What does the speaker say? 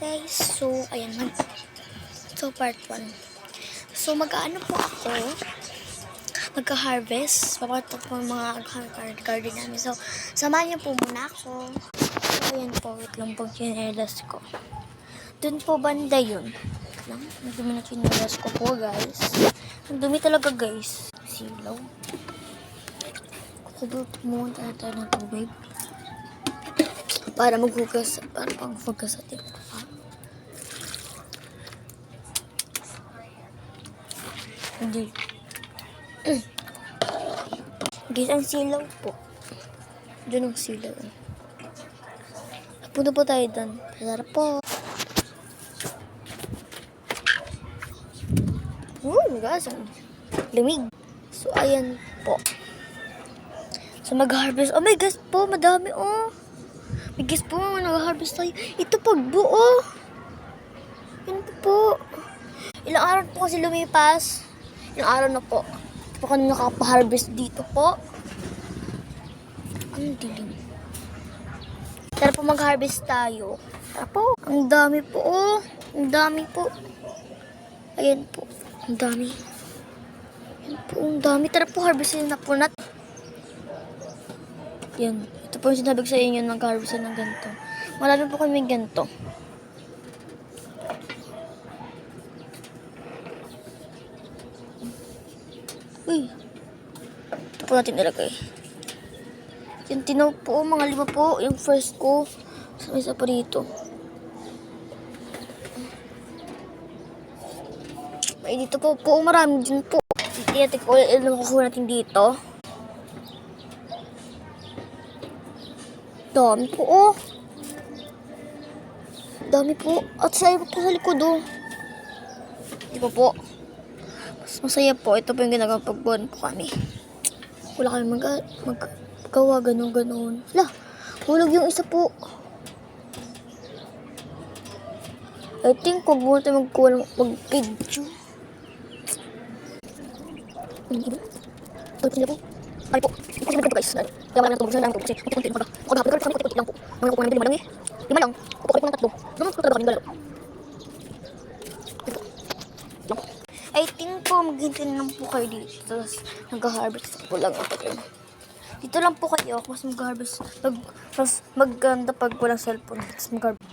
guys, so ayan, part 1. So mag-ano po ako, magka-harvest, papatok po mga garden namin. So samahan niyo po muna ako. So ayan po, wait lang po chinelas ko. Dun po banda yun. Lang, nagdumi na chinelas ko po guys. Ang dumi talaga guys. Silaw. Kukubot mo tayo ng tubig. Para maghugas, para pang-hugas sa tip. Hindi. Guys, ang silaw po. Doon ang silaw. Punta po tayo doon. Sarap po. Nagas. Lamig. So, ayan po. So, mag-harvest. Oh my gosh po, madami oh. May guys po, nag-harvest tayo. Ito pagbuo. Yan po. Ilang araw po kasi lumipas. Ilang araw na po. Ito po kami nakapa-harvest dito po. Ang dilim. Tara po mag-harvest tayo. Tara po. Ang dami po oh. Ang dami po. Ayan po. Ang dami. Ayan po. Ang dami. Tara po harvestin na po natin. Yan. Ito po yung sinabi ko sa inyo ng harvest ng ganito. Marami po kami ganito. Uy. Ito po natin nilagay. Yung tinaw po, mga 5 po. Yung first ko. Sa isa pa dito. Ay, dito po. Marami din po. Iyatik ko. Ilang kukuha natin dito. Dami po, oh. Dami po. At sa po sa likod, oh. Di ba po? Mas masaya po. Ito po yung ginagawa pagbuwan po kami. Wala kami maggawa, ganun. Hala, hulog yung isa po. I think kung muna tayo mag-video. Ito po. Ay po. Ito po guys. Kaya wala na itong lang po. Kasi ito po lang. Ako dapat kami ito lang po. Mga kukuha namin 5 lang eh. 5 lang. Kukuha ko ng 3. Naman ko talaga kami dalaw. I think po maghintay na lang po kayo dito. Tapos mag-harvest po lang ako. Dito lang po kayo. Mas mag-harvest. Mas maganda pag walang cellphone. Tapos mag-harvest.